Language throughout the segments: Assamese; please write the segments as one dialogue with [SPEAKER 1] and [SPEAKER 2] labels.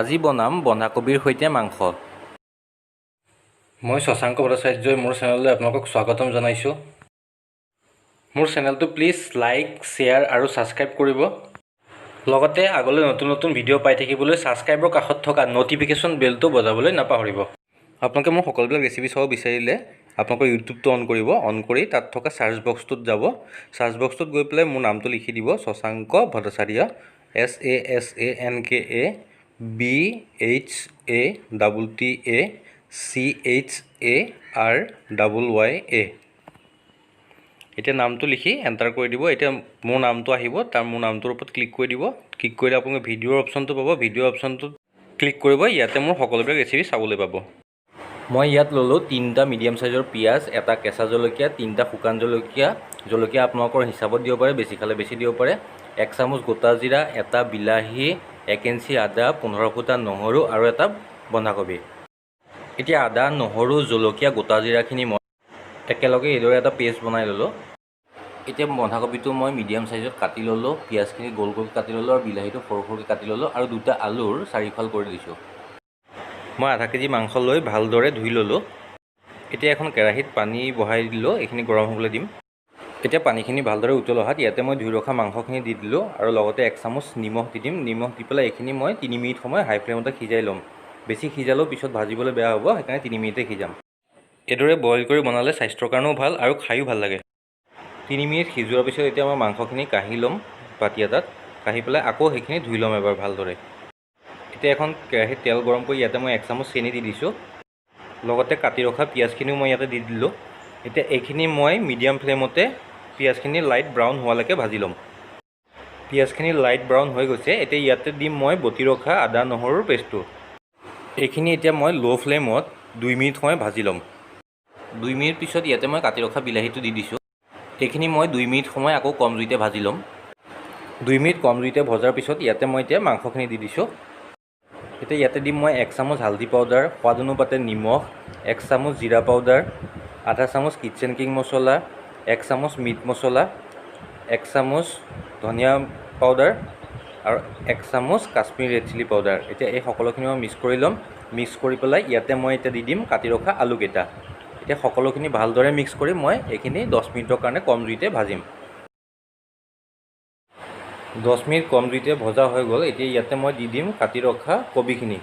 [SPEAKER 1] আজি বনাম বন্ধাকবিৰ সৈতে মাংস। মই শশাংক ভট্টাচাৰ্যই মোৰ চেনেললৈ আপোনালোকক স্বাগতম জনাইছোঁ। মোৰ চেনেলটো প্লিজ লাইক, শ্বেয়াৰ আৰু ছাবস্ক্ৰাইব কৰিব। লগতে আগলৈ নতুন নতুন ভিডিঅ' পাই থাকিবলৈ ছাবস্ক্ৰাইবৰ কাষত থকা ন'টিফিকেশ্যন বেলটো বজাবলৈ নাপাহৰিব। আপোনালোকে মোৰ সকলোবিলাক ৰেচিপি চাব বিচাৰিলে আপোনালোকৰ ইউটিউবটো অন কৰিব। অন কৰি তাত থকা চাৰ্চ বক্সটোত যাব। চাৰ্চ বক্সটোত গৈ পেলাই মোৰ নামটো লিখি দিব, শশাংক ভট্টাচাৰ্য, SASANKABHATACHARYA। এতিয়া নামটো লিখি এণ্টাৰ কৰি দিব। এতিয়া মোৰ নামটো আহিব, মোৰ নামটোৰ ওপৰত ক্লিক কৰি দিব। ক্লিক কৰিলে আপোনালোকে ভিডিঅ'ৰ অপশ্যনটো পাব। ভিডিঅ' অপশ্যনটোত ক্লিক কৰিব। ইয়াতে মোৰ সকলোবিলাক ৰেচিপি চাবলৈ পাব। মই ইয়াত ল'লোঁ 3টা মিডিয়াম চাইজৰ পিঁয়াজ, এটা কেঁচা জলকীয়া, 3টা শুকান জলকীয়া। জলকীয়া আপোনালোকৰ হিচাপত দিব পাৰে, বেছি খালে বেছি দিব পাৰে। 1 চামুচ গোটা জিৰা, এটা বিলাহী, 1 ইঞ্চি আদা, 15 ফুটা নহৰু আৰু এটা বন্ধাকবি। এতিয়া আদা, নহৰু, জলকীয়া, গোটা জিৰাখিনি মই একেলগে এইদৰে এটা পেষ্ট বনাই ল'লোঁ। এতিয়া বন্ধাকবিটো মই মিডিয়াম চাইজত কাটি ল'লোঁ, পিঁয়াজখিনি গোল গোল কাটি ল'লোঁ আৰু বিলাহীটো সৰু সৰুকৈ কাটি ল'লোঁ আৰু 2টা আলুৰ 4ফাল কৰি দিছোঁ। মই আধা কেজি মাংস লৈ ভালদৰে ধুই ল'লোঁ। এতিয়া এখন কেৰাহীত পানী বহাই দিলোঁ, এইখিনি গৰম হ'বলৈ দিম। এতিয়া পানীখিনি ভালদৰে উতল অহাত ইয়াতে মই ধুই ৰখা মাংসখিনি দি দিলোঁ আৰু লগতে 1 চামুচ নিমখ দি দিম। নিমখ দি পেলাই এইখিনি মই 3 মিনিট সময় হাই ফ্লেমতে সিজাই ল'ম। বেছি সিজালেও পিছত ভাজিবলৈ বেয়া হ'ব, সেইকাৰণে 3 মিনিটে সিজাম। এইদৰে বইল কৰি বনালে স্বাস্থ্যৰ কাৰণেও ভাল আৰু খায়ো ভাল লাগে। 3 মিনিট সিজোৱাৰ পিছত এতিয়া মই মাংসখিনি কাঢ়ি ল'ম বাতি এটাত। কাঢ়ি পেলাই আকৌ সেইখিনি ধুই ল'ম এবাৰ ভালদৰে। এতিয়া এখন কেৰাহীত তেল গৰম কৰি ইয়াতে মই 1 চামুচ চেনি দি দিছোঁ। লগতে কাটি ৰখা পিঁয়াজখিনিও মই ইয়াতে দি দিলোঁ। এতিয়া এইখিনি মই মিডিয়াম ফ্লেমতে পিঁয়াজখিনি লাইট ব্ৰাউন হোৱালৈকে ভাজি ল'ম। পিঁয়াজখিনি লাইট ব্ৰাউন হৈ গৈছে। এতিয়া ইয়াতে দিম মই বটি ৰখা আদা নহৰুৰ পেষ্টটো। এইখিনি এতিয়া মই ল' ফ্লেমত 2 মিনিট সময় ভাজি ল'ম। 2 মিনিট পিছত ইয়াতে মই কাটি ৰখা বিলাহীটো দি দিছোঁ। এইখিনি মই 2 মিনিট সময় আকৌ কম জুইতে ভাজি ল'ম। 2 মিনিট কম জুইতে ভজাৰ পিছত ইয়াতে মই এতিয়া মাংসখিনি দি দিছোঁ। এতিয়া ইয়াতে দিম মই 1 চামুচ হালধি পাউডাৰ, সোৱাদ অনুপাতে নিমখ, 1 চামুচ জিৰা পাউডাৰ, আধা চামুচ কিটচেন কিং মছলা, 1 চামুচ মিট মছলা, 1 চামুচ ধনিয়া পাউডাৰ আৰু 1 চামুচ কাশ্মীৰী ৰেড চিলি পাউডাৰ। এতিয়া এই সকলোখিনি মই মিক্স কৰি ল'ম। মিক্স কৰি পেলাই ইয়াতে মই এতিয়া দি দিম কাটি ৰখা আলুকেইটা। এতিয়া সকলোখিনি ভালদৰে মিক্স কৰি মই এইখিনি 10 মিনিটৰ কাৰণে কম জুইতে ভাজিম। 10 মিনিট কম জুইতে ভজা হৈ গ'ল। এতিয়া ইয়াতে মই দি দিম কাটি ৰখা কবিখিনি।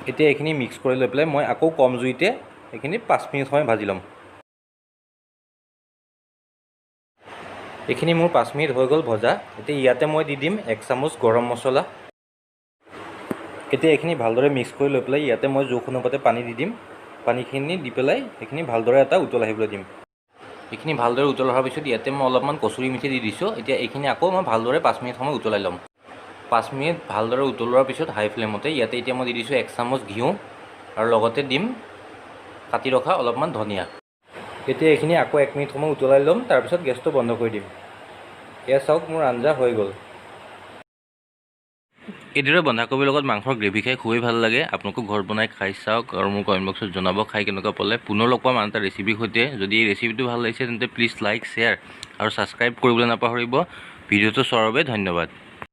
[SPEAKER 1] এতিয়া এইখিনি মিক্স কৰি লৈ পেলাই মই আকৌ কম জুইতে এইখিনি 5 মিনিট সময় ভাজি ল'ম। এইখিনি মোৰ 5 মিনিট হৈ গ'ল ভজা। এতিয়া ইয়াতে মই দি দিম 1 চামুচ গৰম মছলা। এতিয়া এইখিনি ভালদৰে মিক্স কৰি লৈ পেলাই ইয়াতে মই জোখ অনুপাতে পানী দি দিম। পানীখিনি দি পেলাই এইখিনি ভালদৰে এটা উতল আহিবলৈ দিম। এইখিনি ভালদৰে উতল অহাৰ পিছত ইয়াতে মই অলপমান কচুৰি মেথি দি দিছোঁ। এতিয়া এইখিনি আকৌ মই ভালদৰে 5 মিনিট সময় উতলাই ল'ম। 5 মিনিট ভালদৰে উতলোৱাৰ পিছত হাই ফ্লেমতে ইয়াতে এতিয়া মই দি দিছোঁ 1 চামুচ ঘিউ আৰু লগতে দিম কাটি ৰখা অলপমান ধনিয়া। এতিয়া এইখিনি আকৌ 1 মিনিট সময় উতলাই ল'ম, তাৰপিছত গেছটো বন্ধ কৰি দিম। এয়া চাওক মোৰ আঞ্জা হৈ গ'ল। এইদৰে বন্ধাকবিৰ লগত মাংসৰ গ্ৰেভি খাই খুবেই ভাল লাগে। আপোনালোকক ঘৰত বনাই খাই চাওক আৰু মোক কমেণ্ট বক্সত জনাব খাই কেনেকুৱা পালে। পুনৰ লগ পাম আন এটা ৰেচিপিৰ সৈতে। যদি এই ৰেচিপিটো ভাল লাগিছে তেন্তে প্লিজ লাইক, শ্বেয়াৰ আৰু ছাবস্ক্ৰাইব কৰিবলৈ নাপাহৰিব। ভিডিঅ'টো চোৱাৰ বাবে ধন্যবাদ।